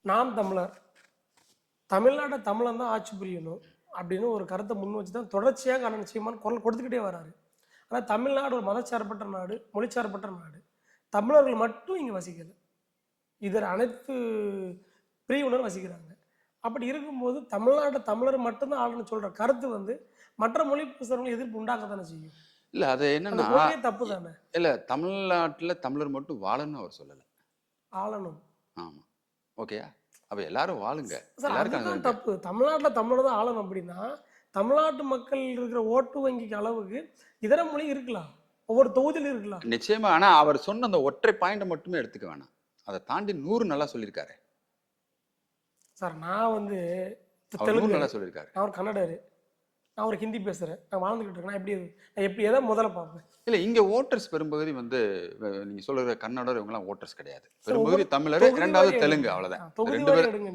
நாம் தமிழர் தமிழ்நாட்டை தமிழன் தான் ஆட்சி புரியணும் அப்படின்னு ஒரு கருத்தை முன் வச்சு தான் தொடர்ச்சியாக அண்ணன் சீமான் குரல் கொடுத்துக்கிட்டே வராரு. ஆனால் தமிழ்நாடு ஒரு மதச்சார்பற்ற நாடு, மொழிச்சார்பற்ற நாடு. தமிழர்கள் மட்டும் இங்கே வசிக்கலை, இதில் அனைத்து பிரிவினர் வசிக்கிறாங்க. அப்படி இருக்கும்போது தமிழ்நாட்டை தமிழர் மட்டும்தான் ஆளுன்னு சொல்கிற கருத்து வந்து மற்ற மொழி பேசுகிறவங்களை எதிர்ப்பு உண்டாக்க தானே செய்யும். இல்ல அது என்னன்னா தப்பு தானே. இல்ல தமிழ்நாட்டுல தமிழர் மட்டும் வாழணும்னு அவர் சொல்லல. ஆளணும். ஆமா, ஓகேயா? அப்ப எல்லாரும் வாழுங்க. அதுதான் தப்பு. தமிழ்நாட்டுல தமிழர் தான் ஆளணும் அப்படின்னா தமிழ்நாட்டு மக்கள் இருக்கிற ஓட்டு வங்கிக்கு அளவுக்கு இதர மொழி இருக்கலாம், ஒவ்வொரு தொகுதியிலும் இருக்கலாம் நிச்சயமா. ஆனா அவர் சொன்ன அந்த ஒற்றை பாயிண்ட் மட்டுமே எடுத்துக்க வேணாம், அதை தாண்டி 100 நல்லா சொல்லியிருக்காரு சார். நான் வந்து தெலுங்கு நல்லா சொல்லியிருக்காரு. நான் ஒரு கன்னடரு, நான் ஒரு ஹிந்தி பேசுறேன், நான் வாழ்ந்துகிட்டு இருக்கேன். எப்படி எதை முதல்ல பார்ப்பேன்? இல்ல, இங்க ஓட்டர்ஸ் பெரும்பகுதி வந்து நீங்க சொல்ற கன்னடர் இவங்க எல்லாம் ஓட்டர்ஸ் கிடையாது. பெரும்பகுதி தமிழர், இரண்டாவது தெலுங்கு, அவ்வளவுதான்.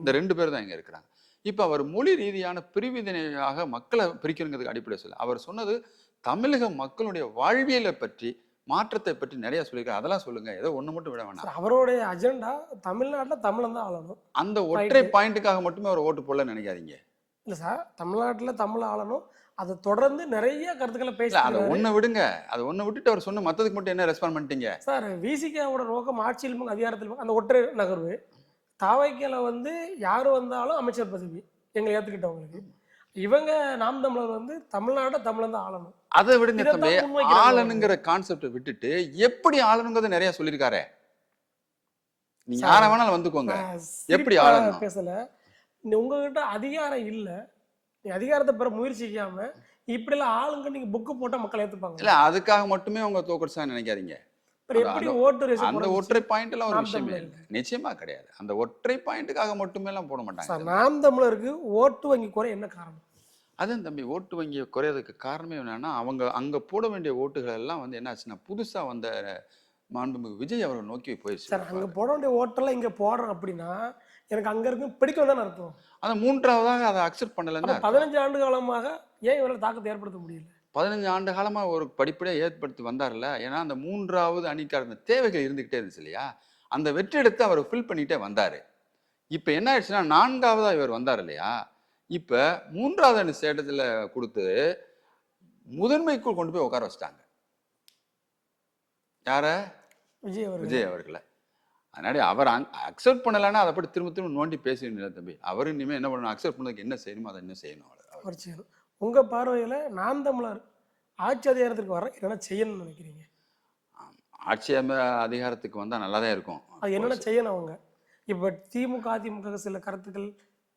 இந்த 2 பேர் தான் இங்க இருக்கிறாங்க. இப்ப அவர் மொழி ரீதியான பிரிவினையாக மக்களை பிரிக்கிறதுக்கு அடிப்படை சொல்ல அவர் சொன்னது தமிழக மக்களுடைய வாழ்வியலை பற்றி, மாற்றத்தை பற்றி நிறைய சொல்லியிருக்காரு. அதெல்லாம் சொல்லுங்க, ஏதோ ஒண்ணு மட்டும் விட வேணாம். அவருடைய அஜெண்டா தமிழ்நாட்டில் தமிழன் தான் ஆளணும். அந்த ஒற்றை பாயிண்ட்டுக்காக மட்டுமே அவர் ஓட்டு போடல நினைக்காதீங்க. இல்ல சார், தமிழ்நாட்டில் தமிழ் ஆளணும், அதை தொடர்ந்து நிறைய கருத்துக்களை பேச. அதை ஒண்ணு விடுங்க, அதை ஒண்ணு விட்டுட்டு அவர் சொன்ன மத்ததுக்கு மட்டும் என்ன ரெஸ்பாண்ட் பண்ணிட்டீங்க சார்? விசிகாவோட நோக்கம் ஆட்சியில் அதிகாரத்தில் அந்த ஒற்றை நகர்வு. தாவைக்கல வந்து யாரு வந்தாலும் அமைச்சர் பதவி எங்களை ஏத்துக்கிட்டவங்களுக்கு. இவங்க நாம் தமிழர் வந்து தமிழ்நாடு தமிழன் தான் ஆளணும். அதை விடுங்க தம்பி, ஆளணுங்கிற கான்செப்டை விட்டுட்டு எப்படி ஆளணுங்கிறத நிறைய சொல்லியிருக்காரு. நீங்க யார வேணாலும் வந்துக்கோங்க, எப்படி ஆளணும் பேசல. உங்ககிட்ட அதிகாரம் இல்ல, நீ அதிகாரத்தை பெற முயற்சிக்காம இப்படி எல்லாம் ஆளுங்க நீங்க புக்கு போட்டா மக்கள் ஏத்துப்பாங்க. இல்ல, அதுக்காக மட்டுமே அவங்க தோக்கடிச்சா நினைக்காதீங்க. எப்படி ஓட்டு அந்த ஒற்றை பாயிண்ட் எல்லாம் ஒரு விஷயமே இல்லை, நிச்சயமா கிடையாது. அந்த ஒற்றை பாயிண்ட்டுக்காக மட்டுமே எல்லாம் போட மாட்டாங்க. நாம் தமிழருக்கு ஓட்டு வங்கி குறை என்ன காரணம்? அதான் தம்பி, ஓட்டு வங்கியை குறையறதுக்கு காரணமே என்னன்னா, அவங்க அங்க போட வேண்டிய ஓட்டுகள் எல்லாம் வந்து என்ன ஆச்சுன்னா, புதுசா வந்த மாண்புமிகு விஜய் அவரை நோக்கி போயிடுச்சு. சார், அங்க போட வேண்டிய ஓட்டெல்லாம் இங்க போடுறோம் அப்படின்னா எனக்கு அங்க இருக்கு பிடிக்கும் தானே அர்த்தம். அதை மூன்றாவதாக அதை அக்செப்ட் பண்ணலன்னா 15 ஆண்டு காலமாக ஏன் இவரால் தாக்கத்தை ஏற்படுத்த முடியல? 15 ஆண்டு காலமா ஒரு படிப்படியாக ஏற்படுத்தி வந்தார்ல. ஏன்னா அந்த 3வது அணிக்கான தேவைகள் இருந்துகிட்டே இருந்துச்சு இல்லையா? அந்த வெற்றி எடுத்து அவர் ஃபில் பண்ணிட்டே வந்தாரு. இப்ப என்ன ஆயிடுச்சுன்னா 4வதா இவர் வந்தார் இல்லையா? இப்ப 3வது அணி சேட்டத்துல கொடுத்து முதன்மைக்குள் கொண்டு போய் உட்கார வச்சிட்டாங்க. யார? விஜய் அவர்களை. அதனால அவர் அக்செப்ட் பண்ணலன்னா அதை பற்றி திரும்ப திரும்ப நோண்டி பேசிடுங்க தம்பி. அவரு இனிமே என்ன பண்ணணும், அக்செப்ட் பண்ணதுக்கு என்ன செய்யணுமோ அதை என்ன செய்யணும். அவர் செய்யணும். உங்க பார்வையில நாம் தமிழர் ஆட்சி அதிகாரத்துக்கு வர என்னென்ன செய்யணும்னு நினைக்கிறீங்க? ஆட்சி அதிகாரத்துக்கு வந்தா நல்லாதான் இருக்கும். அது என்னென்ன செய்யணும் அவங்க? இப்ப திமுக அதிமுக சில கருத்துக்கள்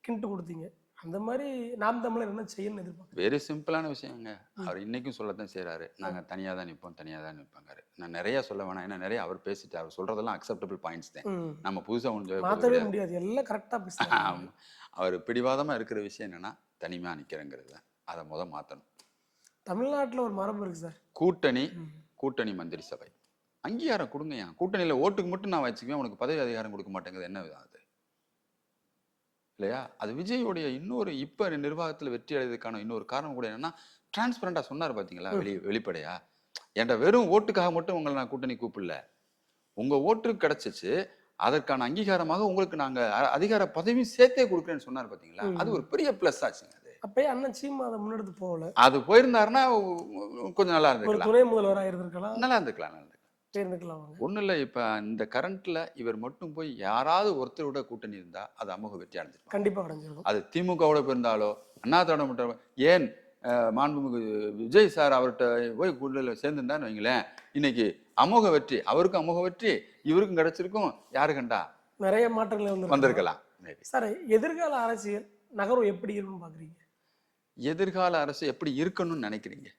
கிண்டு கொடுத்தீங்க, அந்த மாதிரி நாம் தமிழர் என்ன செய்யணும்னு எதிர்பார்க்க? வெரி சிம்பிளான விஷயங்க. அவர் இன்னைக்கும் சொல்லத்தான் செய்யறாரு, நாங்க தனியா தான் நிற்போம், தனியா தான் நிற்பாங்க. நான் நிறைய சொல்ல வேணாம், ஏன்னா நிறைய அவர் பேசிட்டு அவர் சொல்றதெல்லாம் அக்செப்டபிள் பாயிண்ட்ஸ் தான். நம்ம புதுசா ஒன்று மாற்றவே முடியாது, எல்லாம் கரெக்டா பேசுறாங்க. அவர் பிடிவாதமா இருக்கிற விஷயம் என்னன்னா தனிமையா நிக்கிறேங்கிறது தான். அதை மாத்தணும். தமிழ்நாட்டுல ஒரு மரபு இருக்கு சார், கூட்டணி மந்திரி சபை அங்கீகாரம் கொடுங்க. கூட்டணியில ஓட்டுக்கு மட்டும் நான் வச்சுக்குவேன், உனக்கு பதவி அதிகாரம் கொடுக்க மாட்டேங்குது, என்ன விதம் அது இல்லையா? அது விஜயோடைய இன்னொரு இப்ப நிர்வாகத்துல வெற்றி அடைவதற்கான இன்னொரு காரணம் கூட என்னன்னா, டிரான்ஸ்பரண்டா சொன்னார் பாத்தீங்களா, வெளிப்படையா. என்ற வெறும் ஓட்டுக்காக மட்டும் உங்களை நான் கூட்டணி கூப்பிடல, உங்க ஓட்டு கிடைச்சிச்சு, அதற்கான அங்கீகாரமாக உங்களுக்கு நாங்க அதிகார பதவியும் சேர்த்தே கொடுக்குறேன்னு சொன்னார் பாத்தீங்களா. அது ஒரு பெரிய பிளஸ் ஆச்சுங்க. அது அப்பயே அண்ணன் சீமா அதை முன்னெடுத்து போகல. அது போயிருந்தாருன்னா கொஞ்சம் நல்லா இருந்திருக்கலாம், துணை முதல்வராக இருந்திருக்கலாம், நல்லா இருந்திருக்கலாம். ஒன்றும் இல்லை, இப்போ இந்த கரண்ட்ல இவர் மட்டும் போய் யாராவது ஒருத்தரோட கூட்டணி இருந்தா அது அமோக வெற்றி அடைஞ்சிருக்கும், கண்டிப்பா அடைஞ்சிருக்கும். அது திமுகவோட இருந்தாலோ அண்ணாதிராவிட மட்டும், ஏன் மாண்புமிகு விஜய் சார் அவர்கிட்ட போய் கூட்டணியில் சேர்ந்துருந்தான்னு வைங்களேன், இன்னைக்கு அமோக வெற்றி, அவருக்கும் அமோக வெற்றி, இவருக்கும் கிடைச்சிருக்கும். யாரு கண்டா நிறைய மாற்றங்கள் வந்திருக்கலாம். சார், எதிர்கால அரசியல் நகரம் எப்படி இருக்குன்னு பாக்குறீங்க? எதிர்கால அரசு எப்படி இருக்கணும்னு நினைக்கிறீங்க?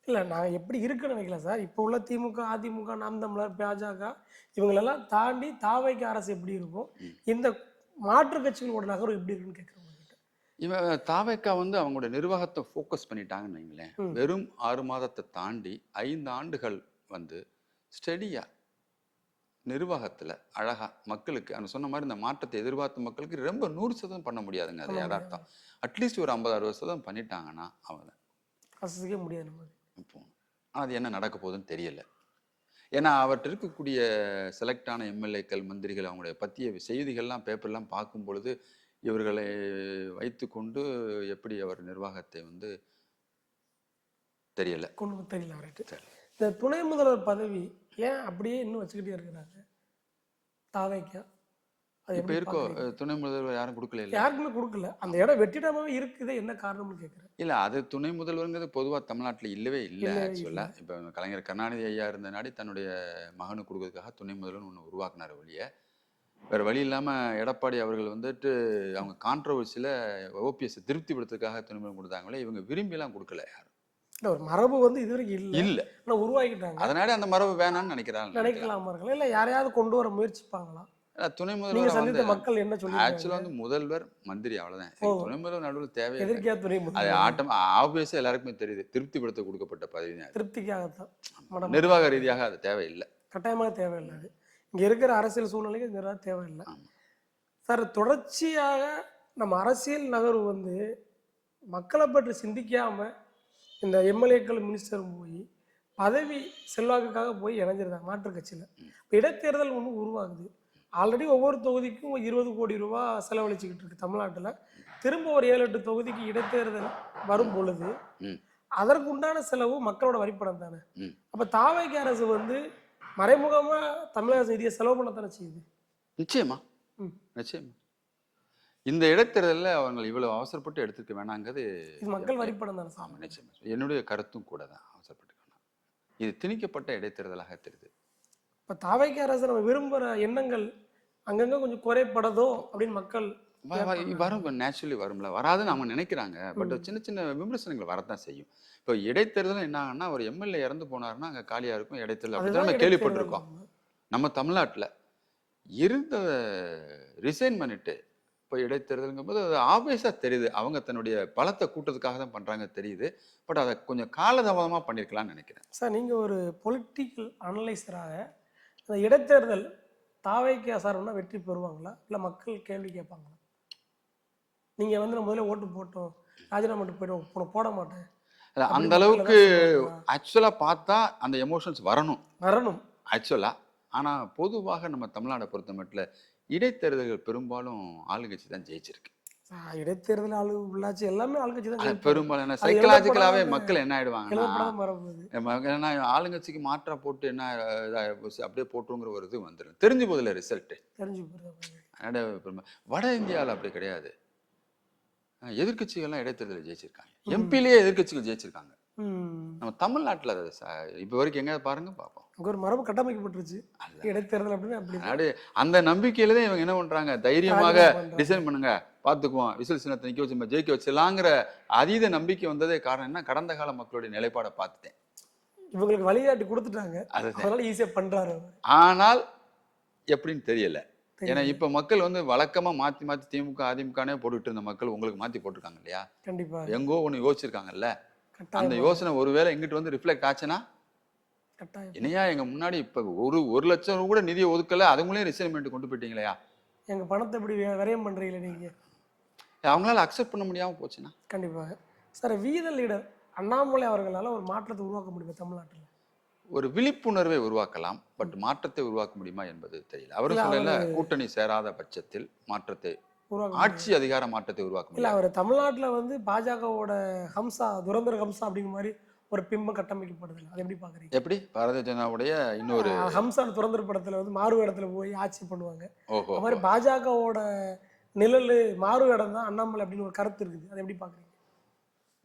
இல்ல, நான் எப்படி இருக்குன்னு நினைக்கல சார். இப்போ உள்ள திமுக அதிமுக நாம் தமிழர் பாஜக இவங்களெல்லாம் தாண்டி தாவைக்கு அரசு எப்படி இருக்கும், இந்த மாற்று கட்சிகளோட நகரம் எப்படி இருக்குன்னு கேட்குறவங்க கிட்ட. இவன் தாவைக்கா வந்து அவங்களோட நிர்வாகத்தை ஃபோக்கஸ் பண்ணிட்டாங்கன்னு வைங்களேன். வெறும் 6 மாதத்தை தாண்டி 5 ஆண்டுகள் வந்து ஸ்டெடியா நிர்வாகத்துல அழகா மக்களுக்கு அந்த சொன்ன மாதிரி இந்த மாற்றத்தை எதிர்பார்த்த மக்களுக்கு ரொம்ப 100% பண்ண முடியாதுங்க. அது யதார்த்தம். அட்லீஸ்ட் ஒரு 50-60% பண்ணிட்டாங்கன்னா அவங்க அசைக்க முடியாது. இப்போ அது என்ன நடக்க போகுதுன்னு தெரியல. ஏன்னா அவர்கிட்ட இருக்கக்கூடிய செலக்டான எம்எல்ஏக்கள் மந்திரிகள் அவங்களுடைய பற்றிய செய்திகள்லாம் பேப்பர்லாம் பார்க்கும் பொழுது இவர்களை வைத்துக்கொண்டு எப்படி அவர் நிர்வாகத்தை வந்து தெரியல. கொண்டு தெரியல அவர்கிட்ட. இந்த துணை முதல்வர் பதவி ஏன் அப்படியே இன்னும் வச்சுக்கிட்டே இருக்கிறாங்க தாவேக்கா? அது இப்ப எப்படி இருக்கோ பார்க்குறீங்க? துணை முதல்வர் யாரும் கொடுக்கல இல்ல. யாருக்குமே கொடுக்கல. அந்த இடம் வெற்றிடமாவே இருக்குது. என்ன காரணம்னு கேட்குறேன். இல்ல அது துணை முதல்வருங்கிறது பொதுவா தமிழ்நாட்டுல இல்லவே இல்லை இல்லவே ஆக்சுவலா. இல்லை. இப்ப கலைஞர் கருணாநிதி ஐயா இருந்த நாடி தன்னுடைய மகனுக்கு கொடுக்கறதுக்காக துணை முதல்வர்னு ஒன்று உருவாக்குனார் வழிய. வேற வழி இல்லாம எடப்பாடி அவர்கள் வந்துட்டு அவங்க கான்ட்ரவர்சியில ஓபிஎஸ் திருப்திப்படுத்துறதுக்காக துணை முதல்வர் கொடுத்தாங்களே, இவங்க விரும்பிலாம் கொடுக்கல யாரும். இல்ல ஒரு மரபு வந்து இதுவரைக்கும் இல்லை. இல்ல ஆனா உருவாக்கிட்டாங்க. அதனால அந்த மரபு வேணாம்னு நினைக்கிறாங்க. நினைக்கலாமா இருக்கலாம். இல்லை யாரையாவது கொண்டு வர முயற்சிப்பாங்களா? துணை நீங்க முதல்வர் வந்து சந்தித்த மக்கள் என்ன ஆக்சுவலா சொல்லியிருக்காங்க? வந்து முதல்வர் மந்திரி அவ்வளவுதான். ஓ. துணை முதல்வர் நடுவில் தேவையில்லை. எதிர்க்கையா துணை அது முதல்வர் ஆப்வியஸா எல்லாருக்குமே தெரியுது. திருப்திப்படுத்த கொடுக்கப்பட்ட பதவி தான். திருப்திக்காகத்தான். மேடம் நிர்வாக ரீதியாக அது தேவையில்லை. கட்டாயமாக தேவையில்லை. அது இங்க இருக்கிற அரசியல் சூழ்நிலைக்கு இந்த நேரம் தேவையில்லை. ஆமா. சார் தொடர்ச்சியாக நம்ம அரசியல் நகர்வு வந்து மக்களை பற்றி சிந்திக்காம இந்த எம்எல்ஏக்கள் மினிஸ்டரும் போய் பதவி செல்வாக்குக்காக போய் இணைஞ்சிருந்தாங்க மாற்றுக் கட்சியில். இப்போ இடைத்தேர்தல் ஒன்று உருவாகுது. ஆல்ரெடி ஒவ்வொரு தொகுதிக்கும் 20 கோடி ரூபா செலவழிச்சுக்கிட்டு இருக்கு தமிழ்நாட்டில். திரும்ப ஒரு 7-8 தொகுதிக்கு இடைத்தேர்தல் வரும் பொழுது ம், அதற்கு உண்டான செலவு மக்களோட வரிப்பணம் தானே. ம். அப்போ தாவேக்கா அரசு வந்து மறைமுகமா தமிழக நிதியை செலவு பண்ணத்தானே செய்யுது. நிச்சயமா ம். நிச்சயமா இந்த இடைத்தேர்தலில் அவங்க இவ்வளவு அவசரப்பட்டு எடுத்துக்க வேணாங்கிறது. இது மக்கள் வரிப்பணம் தானே சார். ஆமா நிச்சயமா என்னுடைய கருத்தும் கூட தான். அவசரப்பட்டு வேணாம். இது திணிக்கப்பட்ட இடைத்தேர்தலாக தெரியுது. இப்போ தாவேக்கா அரசு நம்ம விரும்புகிற எண்ணங்கள் அங்கங்க கொஞ்சம் குறைபடுதோ அப்படின்னு மக்கள் வரும் நேச்சுரலி வரும்ல. வராதுன்னு அவங்க நினைக்கிறாங்க. பட் சின்ன சின்ன விமர்சனங்கள் வரத்தான் செய்யும். இப்போ இடைத்தேர்தல் என்ன ஆகுன்னா ஒரு எம்எல்ஏ இறந்து போனாருன்னா அங்கே காலியா இருக்கும் இடைத்தேர்தல். அப்படிதான் நம்ம கேள்விப்பட்டிருக்கோம். நம்ம தமிழ்நாட்டில் இருந்த ரிசைன் பண்ணிட்டு இப்போ இடைத்தேர்தலுங்கும் போது அது ஆப்வியஸாக தெரியுது. அவங்க தன்னுடைய பலத்தை கூட்டத்துக்காக தான் பண்ணுறாங்க தெரியுது. பட் அதை கொஞ்சம் காலதாமதமாக பண்ணியிருக்கலாம்னு நினைக்கிறேன். சார் நீங்கள் ஒரு பொலிட்டிக்கல் அனலைசராக அந்த இடைத்தேர்தல் தாவேக்கா சார்னா வெற்றி பெறுவாங்களா இல்லை மக்கள் கேள்வி கேட்பாங்களா? நீங்கள் வந்து நான் முதல்ல ஓட்டு போட்டோம் ராஜினாமா பண்ணிட்டு போயிடுவோம் போட மாட்டேன் அந்த அளவுக்கு ஆக்சுவலாக பார்த்தா அந்த எமோஷன்ஸ் வரணும் வரணும் ஆக்சுவலாக. ஆனால் பொதுவாக நம்ம தமிழ்நாடை பொறுத்த மட்டும் இடைத்தேர்தல்கள் பெரும்பாலும் ஆளுங்கட்சி தான் ஜெயிச்சிருக்கு. இடைத்தேர்தல் உள்ளாட்சி எல்லாமே ஆளுங்கட்சி தான் பெரும்பாலும் சைக்கலாஜிக்கலாவே மக்கள் என்ன ஆயிடுவாங்கன்னா வரப்போகுது. ஆளுங்கட்சிக்கு மாற்றா போட்டு என்ன அப்படியே போட்டுங்கிற ஒரு இது வந்துடும். தெரிஞ்சு போதில்ல ரிசல்ட் தெரிஞ்சு போகுது. வட இந்தியாவில் அப்படி கிடையாது. எதிர்கட்சிகள்லாம் இடைத்தேர்தலில் ஜெயிச்சிருக்காங்க. எம்பிலேயே எதிர்கட்சிகள் ஜெயிச்சிருக்காங்க. நம்ம தமிழ்நாட்டில் இப்போ வரைக்கும் எங்க பாருங்க பார்ப்போம். ஒரு மரபு கட்டமைக்கப்பட்டுருச்சு இடைத்தேர்தல் அப்படின்னு. அப்படி அந்த நம்பிக்கையில தான் இவங்க என்ன பண்றாங்க, தைரியமாக டிசைன் பண்ணுங்க பார்த்துக்குவோம் விசில் சின்னத்தை நிக்க வச்சு ஜெயிக்க வச்சிடலாங்கிற அதீத நம்பிக்கை வந்ததே காரணம் என்ன, கடந்த கால மக்களுடைய நிலைப்பாடை பார்த்துட்டேன். இவங்களுக்கு வழிகாட்டி கொடுத்துட்டாங்க, அதனால ஈஸியா பண்றாரு. ஆனால் எப்படின்னு தெரியல. ஏன்னா இப்ப மக்கள் வந்து வழக்கமா மாத்தி மாத்தி திமுக அதிமுகனே போட்டுட்டு இருந்த மக்கள் உங்களுக்கு மாத்தி போட்டிருக்காங்க இல்லையா? கண்டிப்பா எங்கோ ஒண்ணு யோசிச்சிருக்காங்கல்ல. அந்த யோசனை ஒருவேளை எங்கிட்ட வந்து ரிஃப்ளெக்ட் ஆச்சுன்னா என்னையா எங்க முன்னாடி இப்ப ஒரு லட்சம் கூட நிதியை ஒதுக்கல, அதுங்களே ரிசைன்மெண்ட் கொண்டு போயிட்டீங்களா, எங்க பணத்தை எப்படி விரயம் பண்றீங்களா நீங்க, அவங்களால அக்செப்ட் பண்ண முடியாம போச்சுன்னா. கண்டிப்பாக சார் வீத லீடர் அண்ணாமலை அவர்களால ஒரு மாற்றத்தை உருவாக்க முடியுமா தமிழ்நாட்டில்? ஒரு விழிப்புணர்வை உருவாக்கலாம், பட் மாற்றத்தை உருவாக்க முடியுமா என்பது தெரியல. அவரும் சொல்லல கூட்டணி சேராத பட்சத்தில் மாற்றத்தை ஆட்சி அதிகார மாற்றத்தை உருவாக்க முடியும். இல்ல அவர் தமிழ்நாட்டில் வந்து பாஜகவோட ஹம்சா துரந்தர ஹம்சா அப்படிங்கிற மாதிரி ஒரு பிம்பம் கட்டமைக்கப்படுது. அதை எப்படி பாக்குறீங்க? எப்படி பாரதிய ஜனதாவுடைய இன்னொரு ஹம்சா துரந்தர படத்துல வந்து மாறு இடத்துல போய் ஆட்சி பண்ணுவாங்க. அது மாதிரி பாஜகவோட நிழல் மாறு இடம் தான் அண்ணாமலை அப்படின்னு ஒரு கருத்து இருக்குது. அதை எப்படி பாக்குறீங்க?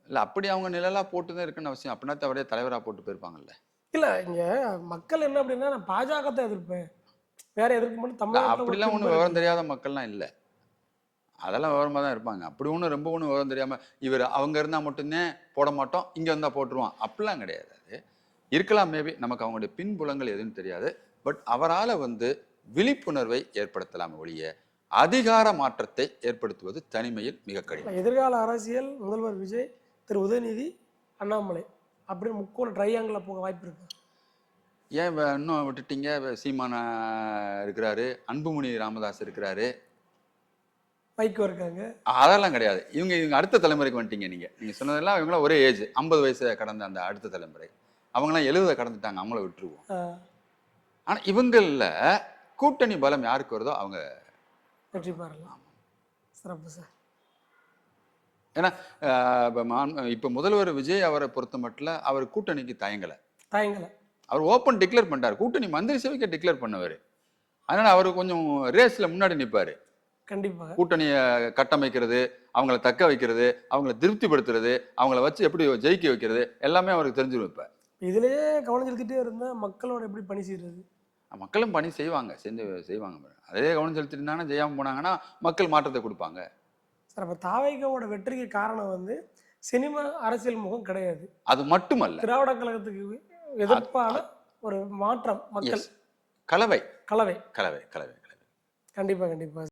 இல்ல அப்படி அவங்க நிழலா போட்டுதான் இருக்குன்னு அவசியம். அப்படின்னா அவரே தலைவரா போட்டு போயிருப்பாங்கல்ல. இல்ல இங்க மக்கள் என்ன அப்படின்னா நான் பாஜக தான் எதிர்ப்பேன், வேற எதிர்க்க மட்டும் தமிழ்நாட்டில் அப்படிலாம் ஒன்றும் விவரம் தெரியாத மக்கள்லாம் இல்லை. அதெல்லாம் விவரமாக தான் இருப்பாங்க. அப்படி ஒன்றும் ரொம்ப ஒன்றும் விவரம் தெரியாமல் இவர் அவங்க இருந்தால் மட்டும்தான் போட மாட்டோம், இங்கே இருந்தால் போட்டுருவான் அப்படிலாம் கிடையாது. அது இருக்கலாம் மேபி, நமக்கு அவங்களுடைய பின்புலங்கள் எதுவும் தெரியாது. பட் அவரால் வந்து விழிப்புணர்வை ஏற்படுத்தலாம் ஒழிய அதிகார மாற்றத்தை ஏற்படுத்துவது தனிமையில் மிக கடினம். எதிர்கால அரசியல் முதல்வர் விஜய், திரு உதயநிதி, அண்ணாமலை அப்படின்னு முக்கோண ட்ரையாங்கிள் போக வாய்ப்பு இருக்கு. ஏன் இன்னும் விட்டுட்டீங்க? சீமானா இருக்கிறாரு, அன்புமணி ராமதாஸ் இருக்கிறாரு, வைகோ இருக்காங்க. அதெல்லாம் கிடையாது. இவங்க அடுத்த தலைமுறைக்கு வந்துட்டீங்க. நீங்க சொன்னதெல்லாம் இவங்களாம் ஒரே ஏஜ், 50 வயசு கடந்த அந்த அடுத்த தலைமுறை. அவங்களாம் 70 கடந்துட்டாங்க, அவங்கள விட்டுருவோம். ஆனா இவங்கள்ல கூட்டணி பலம் யாருக்கு வருதோ அவங்க வெற்றி பெறலாம். சிறப்பு சார். ஏன்னா இப்ப முதல்வர் விஜய் அவரை பொறுத்த மட்டும் அவர் கூட்டணிக்கு தயங்கலை. அவர் ஓப்பன் டிக்ளேர் பண்ணிட்டார், கூட்டணி மந்திரி சபைக்கு டிக்ளேர் பண்ணவர். அதனால அவர் கொஞ்சம் ரேஸ்ல முன்னாடி நிற்பாரு. கண்டிப்பாக கூட்டணியை கட்டமைக்கிறது, அவங்கள தக்க வைக்கிறது, அவங்கள திருப்திப்படுத்துறது, அவங்கள வச்சு எப்படி ஜெயிக்க வைக்கிறது எல்லாமே அவருக்கு தெரிஞ்சிடும். இப்ப இதுலயே கவனம் செலுத்திட்டே இருந்தா மக்களோட எப்படி பணி செய்யறது? மக்களும் பணி செய்வாங்க, செய்வாங்க. அதே கவனம் செலுத்திட்டு இருந்தாங்கன்னா, ஜெயாம போனாங்கன்னா மக்கள் மாற்றத்தை கொடுப்பாங்க. சார், அப்ப தாவேகாவோட வெற்றிக்கு காரணம் வந்து சினிமா அரசியல் முகம் கிடையாது, அது மட்டுமல்ல, திராவிட கழகத்துக்கு எதிர்ப்பான ஒரு மாற்றம், மக்கள் கலவை. கலவை. கலவை கலவை கலவை. கண்டிப்பா கண்டிப்பா.